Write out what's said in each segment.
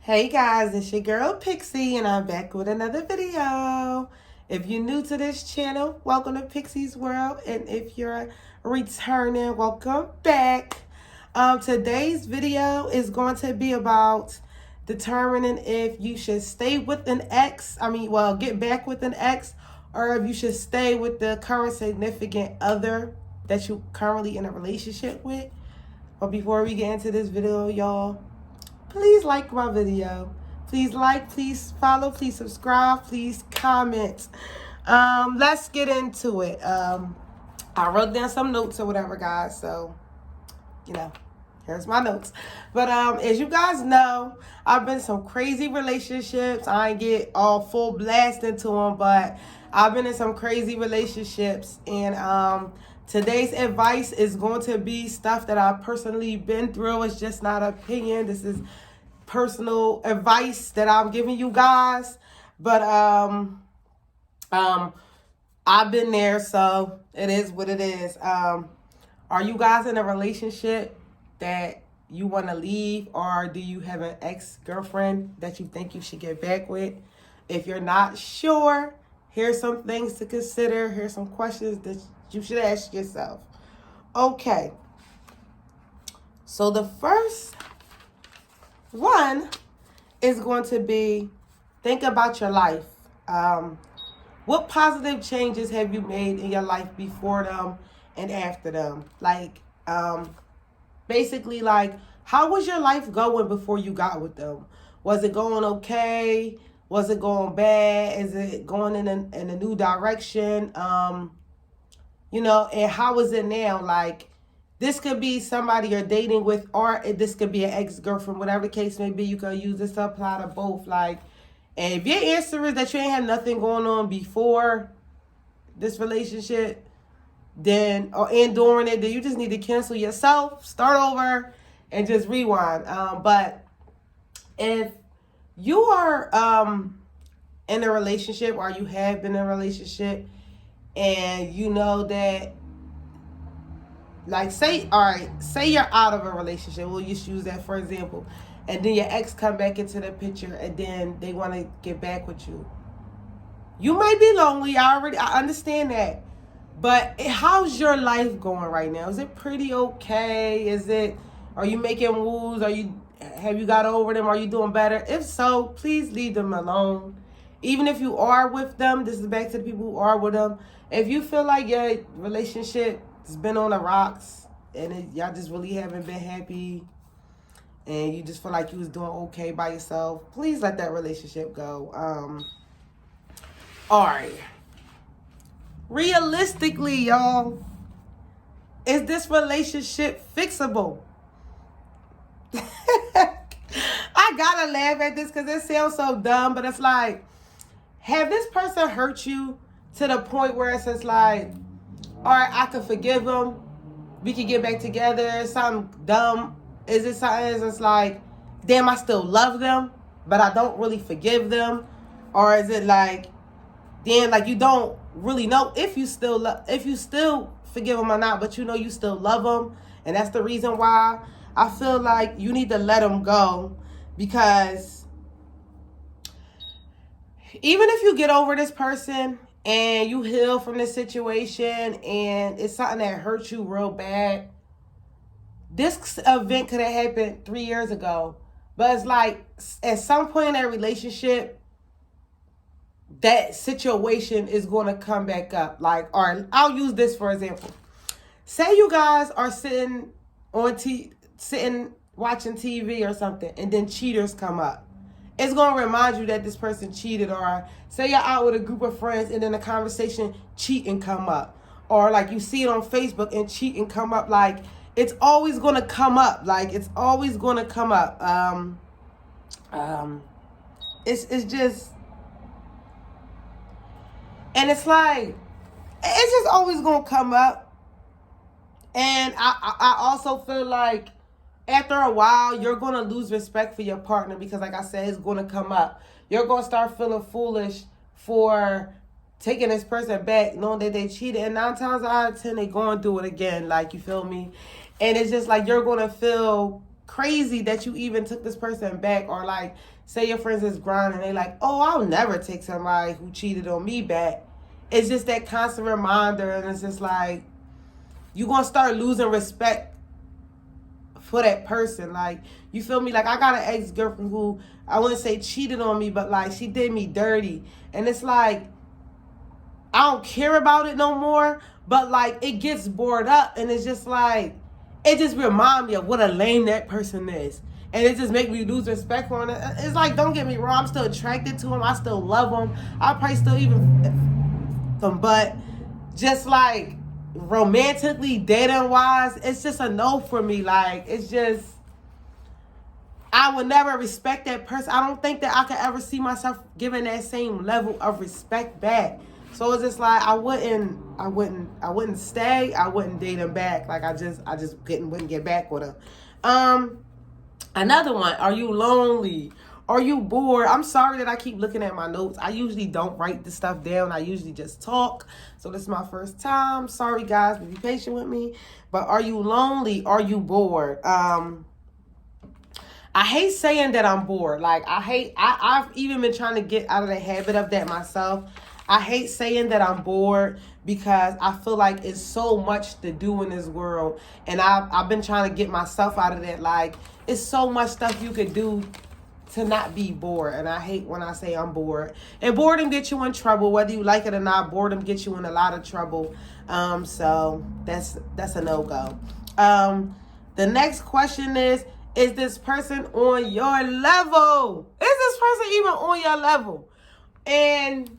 Hey guys, it's your girl Pixie and I'm back with another video. If you're new to this channel, welcome to Pixie's World, and if you're returning, welcome back. Today's video is going to be about determining if you should stay with an ex, get back with an ex, or if you should stay with the current significant other that you currently in a relationship with. But before we get into this video, y'all, please like my video. Please like, please follow, please subscribe, please comment. Let's get into it. I wrote down some notes or whatever, guys. So, here's my notes. But as you guys know, I've been in some crazy relationships. I ain't get all full blast into them, but I've been in some crazy relationships. And today's advice is going to be stuff that I've personally been through. It's just not opinion. This is personal advice that I'm giving you guys. But I've been there, so it is what it is. Are you guys in a relationship that you want to leave, or do you have an ex-girlfriend that you think you should get back with? If you're not sure, here's some things to consider. Here's some questions that you should ask yourself. Okay. So the first one is going to be, think about your life. What positive changes have you made in your life before them and after them? Basically, how was your life going before you got with them? Was it going okay? Was it going bad? Is it going in a new direction? And how is it now? This could be somebody you're dating with, or this could be an ex-girlfriend, whatever the case may be. You can use this to apply to both. And if your answer is that you ain't had nothing going on before this relationship, and during it, then you just need to cancel yourself, start over, and just rewind. But if you are in a relationship, or you have been in a relationship, and you know that, say you're out of a relationship. We'll just use that for example. And then your ex come back into the picture, and then they want to get back with you. You might be lonely. I understand that. But how's your life going right now? Is it pretty okay? Are you making moves? Have you got over them? Are you doing better? If so, please leave them alone. Even if you are with them, this is back to the people who are with them. If you feel like your relationship has been on the rocks and y'all just really haven't been happy, and you just feel like you was doing okay by yourself, please let that relationship go. All right. Realistically, y'all, is this relationship fixable? I gotta laugh at this because it sounds so dumb, but it's have this person hurt you to the point where it's just all right, I could forgive them, we could get back together, something dumb? Is it something that's damn, I still love them, but I don't really forgive them? Or is it damn, you don't really know if you still forgive them or not, but you still love them, and that's the reason why? I feel like you need to let them go, because even if you get over this person and you heal from this situation and it's something that hurts you real bad, this event could have happened 3 years ago. But it's at some point in that relationship, that situation is going to come back up. Or I'll use this for example. Say you guys are sitting watching TV or something, and then cheaters come up. It's going to remind you that this person cheated. Or say you're out with a group of friends, and then the conversation cheating come up. Or you see it on Facebook and cheating come up. It's always going to come up. It's always going to come up. It's just, and it's just always going to come up. And I also feel after a while, you're going to lose respect for your partner, because like I said, it's going to come up. You're going to start feeling foolish for taking this person back, knowing that they cheated. And 9 times out of 10, they're going to do it again. You feel me? And it's just you're going to feel crazy that you even took this person back. Or like, say your friends is grinding and they like, oh, I'll never take somebody who cheated on me back. It's just that constant reminder, and it's just like, you're going to start losing respect for that person. Like, you feel me? Like, I got an ex-girlfriend who, I wouldn't say cheated on me, but like, she did me dirty. And it's like, I don't care about it no more, but like, it gets bored up, and it's just like, it just reminds me of what a lame that person is. And it just makes me lose respect for him. It's like, don't get me wrong, I'm still attracted to him, I still love him, I probably still even him, but just like, romantically, dating wise, it's just a no for me. Like, it's just, I would never respect that person. I don't think that I could ever see myself giving that same level of respect back. So it's just like, I wouldn't stay. I wouldn't date him back. Like, I just wouldn't get back with him. Another one, are you lonely? Are you bored? I'm sorry that I keep looking at my notes. I usually don't write this stuff down. I usually just talk. So this is my first time. Sorry, guys, but be patient with me. But are you lonely? Are you bored? I hate saying that I'm bored. Like, I've even been trying to get out of the habit of that myself. I hate saying that I'm bored because I feel like it's so much to do in this world. And I've been trying to get myself out of that. Like, it's so much stuff you could do to not be bored. And I hate when I say I'm bored. And boredom gets you in trouble, whether you like it or not. Boredom gets you in a lot of trouble. So that's a no-go. The next question is this person on your level? Is this person even on your level? And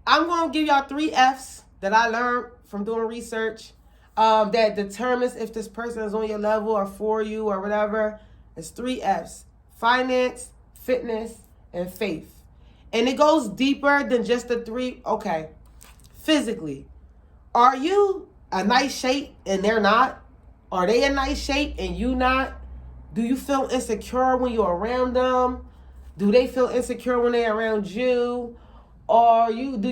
I'm going to give y'all 3 F's that I learned from doing research that determines if this person is on your level or for you or whatever. It's 3 F's. Finance, fitness, and faith. And it goes deeper than just the 3. Okay. Physically. Are you a nice shape and they're not? Are they in nice shape and you not? Do you feel insecure when you're around them? Do they feel insecure when they're around you? Or do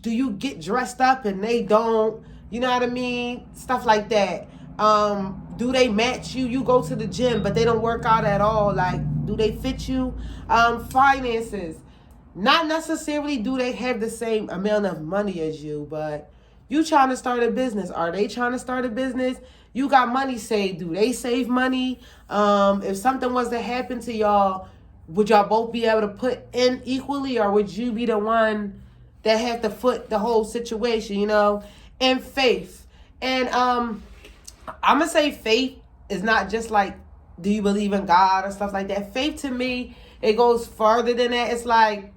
you get dressed up and they don't? You know what I mean? Stuff like that. Do they match you? You go to the gym, but they don't work out at all. Like, do they fit you? Finances. Not necessarily do they have the same amount of money as you, but you trying to start a business. Are they trying to start a business? You got money saved. Do they save money? If something was to happen to y'all, would y'all both be able to put in equally, or would you be the one that have to foot the whole situation, you know? And faith. And I'm going to say faith is not just like, do you believe in God or stuff like that? Faith to me, it goes further than that. It's like,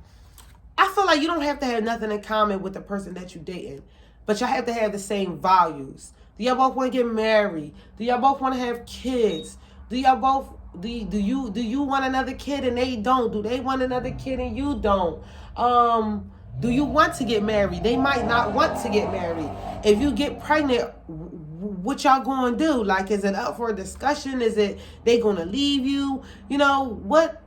I feel like you don't have to have nothing in common with the person that you're dating, but y'all have to have the same values. Do y'all both want to get married? Do y'all both want to have kids? Do y'all both, do you want another kid and they don't? Do they want another kid and you don't? Do you want to get married? They might not want to get married. If you get pregnant, what y'all going to do? Like, is it up for a discussion? Is it they going to leave you? You know, what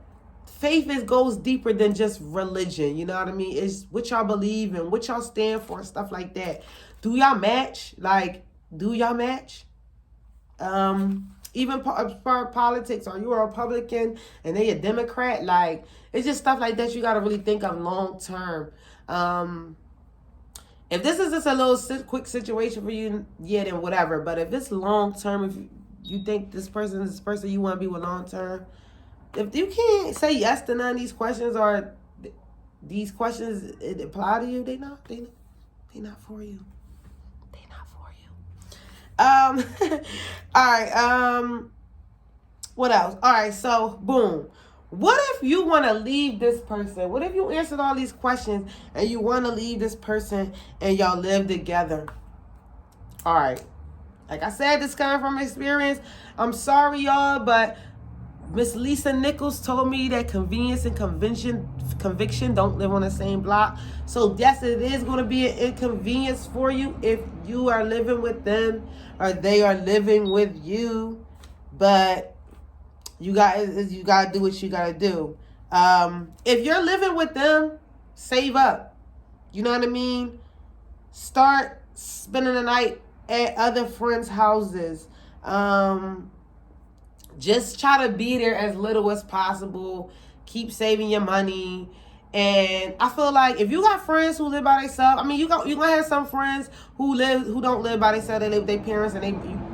faith goes deeper than just religion. You know what I mean? It's what y'all believe and what y'all stand for and stuff like that. Do y'all match? Like, do y'all match? Even for politics, are you a Republican and they a Democrat? Like, it's just stuff like that you got to really think of long term. If this is just a little quick situation for you, yeah, then whatever. But if it's long term, if you think this person is the person you want to be with long term, if you can't say yes to none of these questions, or these questions it apply to you, they not for you. They not for you. All right. What else? All right. So boom. What if you want to leave this person? What if you answered all these questions and you want to leave this person and y'all live together? All right. Like I said, this coming from experience. I'm sorry, y'all, but Miss Lisa Nichols told me that convenience and conviction don't live on the same block. So yes, it is going to be an inconvenience for you if you are living with them or they are living with you. But you got to do what you got to do. If you're living with them, save up. You know what I mean? Start spending the night at other friends' houses. Just try to be there as little as possible. Keep saving your money. And I feel like if you got friends who live by themselves, I mean, you're gonna have some friends who don't live by themselves. They live with their parents, and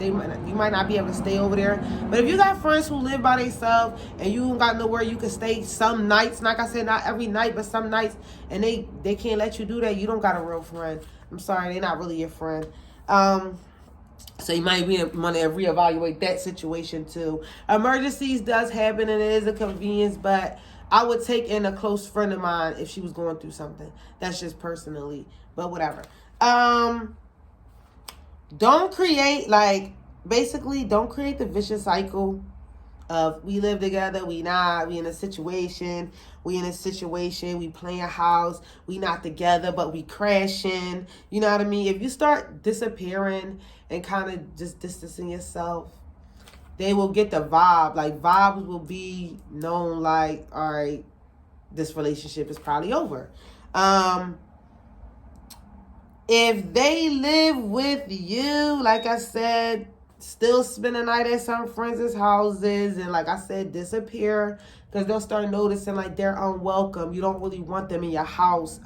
you might not be able to stay over there. But if you got friends who live by themselves and you don't got nowhere you can stay some nights, like I said, not every night, but some nights, and they can't let you do that, you don't got a real friend. I'm sorry, they're not really your friend. So you might want to reevaluate that situation too. Emergencies does happen, and it is a convenience, but I would take in a close friend of mine if she was going through something. That's just personally, but whatever. Don't create don't create the vicious cycle of we live together, we in a situation, we playing house, we not together, but we crashing. You know what I mean? If you start disappearing and kind of just distancing yourself, they will get the vibe. Like, vibes will be known like, all right, this relationship is probably over. If they live with you, like I said, still spend a night at some friends' houses, and like I said, disappear, because they'll start noticing like they're unwelcome. You don't really want them in your house.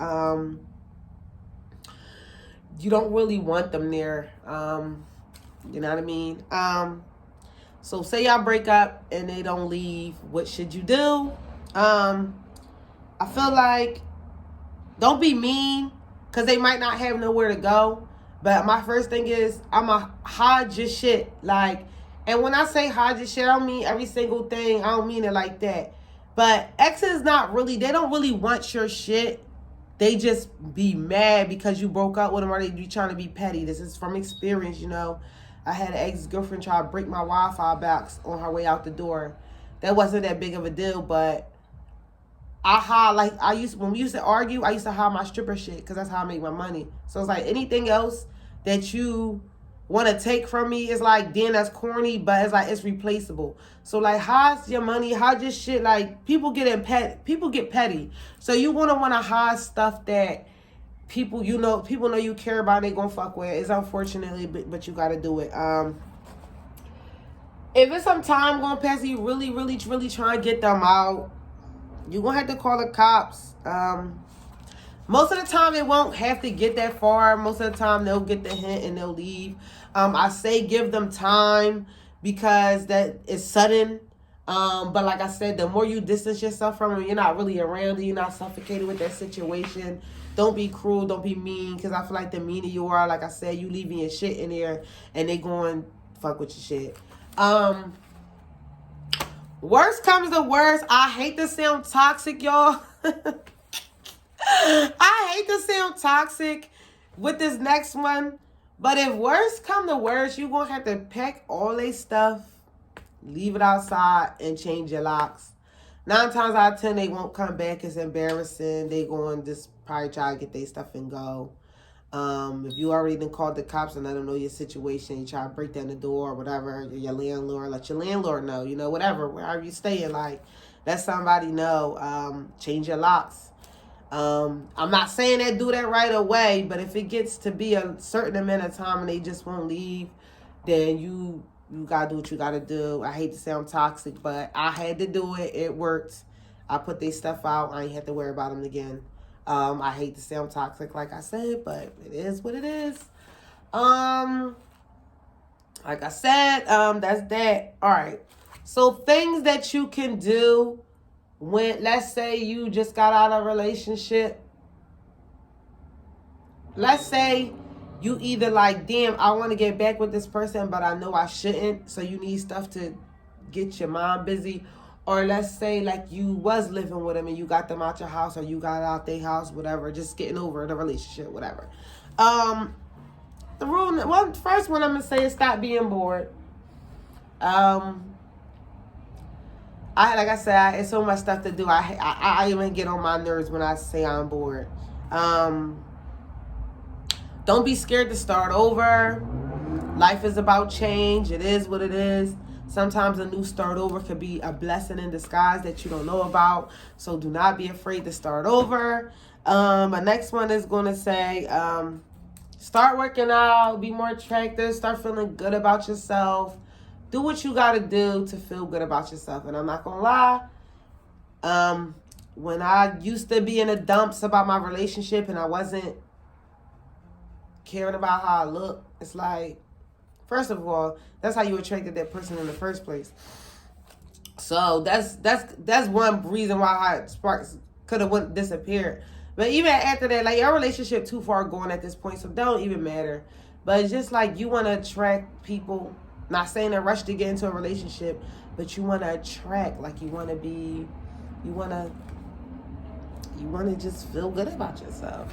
You don't really want them there. You know what I mean? So say y'all break up and they don't leave, what should you do? I feel like don't be mean, because they might not have nowhere to go. But my first thing is, I'ma hide your shit. Like, and when I say hide your shit, I don't mean every single thing. I don't mean it like that. But exes they don't really want your shit. They just be mad because you broke up with them, or they trying to be petty. This is from experience, you know. I had an ex-girlfriend try to break my Wi-Fi box on her way out the door. That wasn't that big of a deal, but when we used to argue, I used to hide my stripper shit, because that's how I make my money. So it's like anything else that you want to take from me is like, damn, that's corny, but it's like, it's replaceable. So like, hide your money, hide your shit. Like, people get petty. So you want to hide stuff that people know you care about, and they gonna fuck with. It's unfortunately, but you gotta do it. If it's some time going past, you really, really, really try and get them out, you're gonna have to call the cops. Most of the time, it won't have to get that far. Most of the time, they'll get the hint and they'll leave. I say give them time, because that is sudden. But like I said, the more you distance yourself from them, you're not really around it, you're not suffocated with that situation. Don't be cruel, don't be mean, because I feel like the meaner you are, like I said, you leaving your shit in there and they going fuck with your shit. Worst comes to worst, I hate to sound toxic, y'all. I hate to sound toxic with this next one, but if worst come to worst, you're going to have to pack all their stuff, leave it outside, and change your locks. 9 times out of 10, they won't come back. It's embarrassing. They going to just probably try to get their stuff and go. If you already done called the cops and let them know your situation, you try to break down the door or whatever, your landlord, let your landlord know, whatever, wherever you staying, like, let somebody know. Change your locks. I'm not saying that do that right away, but if it gets to be a certain amount of time and they just won't leave, then you gotta do what you gotta do. I hate to sound toxic, but I had to do it. It worked. I put their stuff out. I ain't have to worry about them again. I hate to sound toxic, like I said, but it is what it is. Like I said, that's that. All right. So things that you can do when, let's say you just got out of a relationship. Let's say you either like, damn, I want to get back with this person, but I know I shouldn't. So you need stuff to get your mind busy. Or let's say like you was living with them and you got them out your house, or you got out their house, whatever, just getting over the relationship, whatever. First one I'm going to say is stop being bored. Like I said, it's so much stuff to do. I even get on my nerves when I say I'm bored. Don't be scared to start over. Life is about change. It is what it is. Sometimes a new start over could be a blessing in disguise that you don't know about. So do not be afraid to start over. My next one is going to say, start working out, be more attractive, start feeling good about yourself. do what you got to do to feel good about yourself. And I'm not going to lie. When I used to be in the dumps about my relationship and I wasn't caring about how I look, it's like, first of all, that's how you attracted that person in the first place. So that's one reason why hot sparks could have disappeared. But even after that, like, your relationship too far gone at this point, so don't even matter. But it's just like, you want to attract people. Not saying to rush to get into a relationship, but you want to attract, like, you want to just feel good about yourself.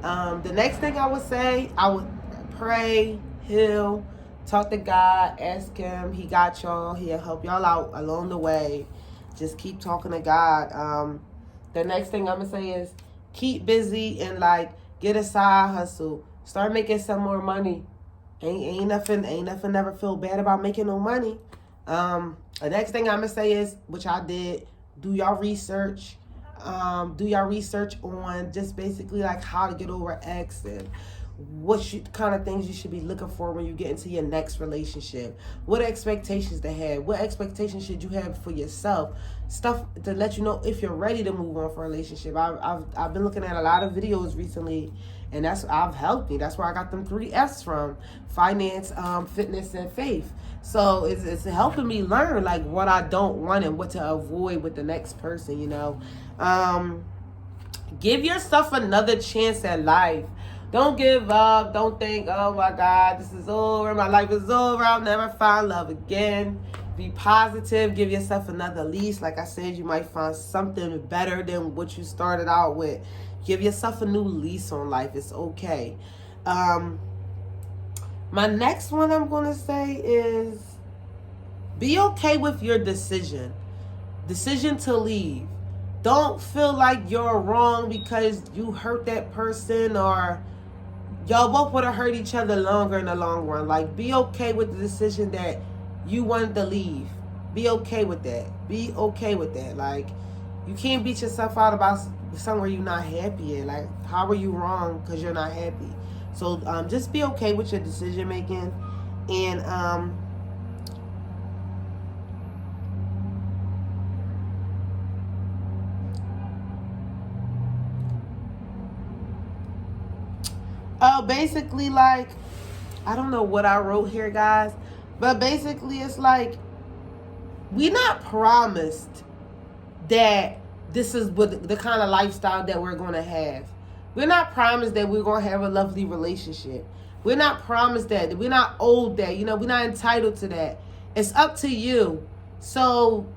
The next thing I would say, I would pray, heal, talk to God, ask him. He got y'all. He'll help y'all out along the way. Just keep talking to God. The next thing I'm going to say is keep busy and, like, get a side hustle. Start making some more money. Ain't nothing never feel bad about making no money. The next thing I'm going to say is, which I did, do y'all research. Do y'all research on just basically, like, how to get over ex and what kind of things you should be looking for when you get into your next relationship. What expectations to have. What expectations should you have for yourself. Stuff to let you know if you're ready to move on for a relationship. I've been looking at a lot of videos recently, and I've helped me. That's where I got them 3 F's from: finance, fitness, and faith. So it's helping me learn, like, what I don't want and what to avoid with the next person, you know. Give yourself another chance at life. Don't give up. Don't think, oh my God, this is over. My life is over. I'll never find love again. Be positive. Give yourself another lease. Like I said, you might find something better than what you started out with. Give yourself a new lease on life. It's okay. My next one I'm going to say is be okay with your decision. Decision to leave. Don't feel like you're wrong because you hurt that person, or y'all both would have hurt each other longer in the long run. Like, be okay with the decision that you wanted to leave. Be okay with that. Be okay with that. Like, you can't beat yourself out about somewhere you're not happy in. Like, how are you wrong because you're not happy? So just be okay with your decision making. And basically, like, I don't know what I wrote here, guys, but basically it's like, we're not promised that this is what the kind of lifestyle that we're going to have. We're not promised that we're going to have a lovely relationship. We're not promised that. We're not owed that. You know, we're not entitled to that. It's up to you. So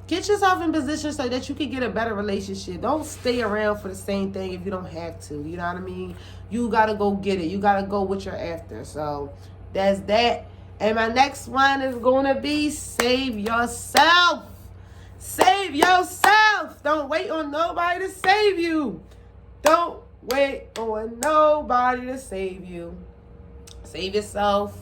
get yourself in position so that you can get a better relationship. Don't stay around for the same thing if you don't have to. You know what I mean? You got to go get it. You got to go what you're after. So that's that. And my next one is going to be save yourself. Save yourself. Don't wait on nobody to save you. Don't wait on nobody to save you. Save yourself.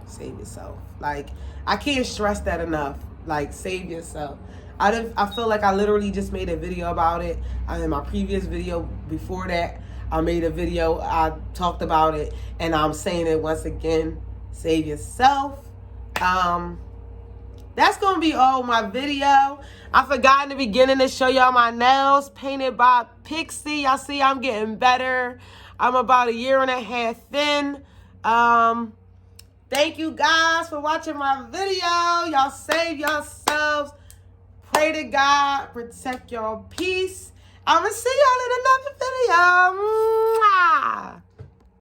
Save yourself. Like, I can't stress that enough. Like, save yourself. I feel like I literally just made a video about it. In my previous video before that, I made a video. I talked about it, and I'm saying it once again. Save yourself. That's going to be all my video. I forgot in the beginning to show y'all my nails painted by Pixie. Y'all see I'm getting better. I'm about 1.5 years in. Thank you guys for watching my video. Y'all save yourselves. Pray to God. Protect your peace. I'm going to see y'all in another video.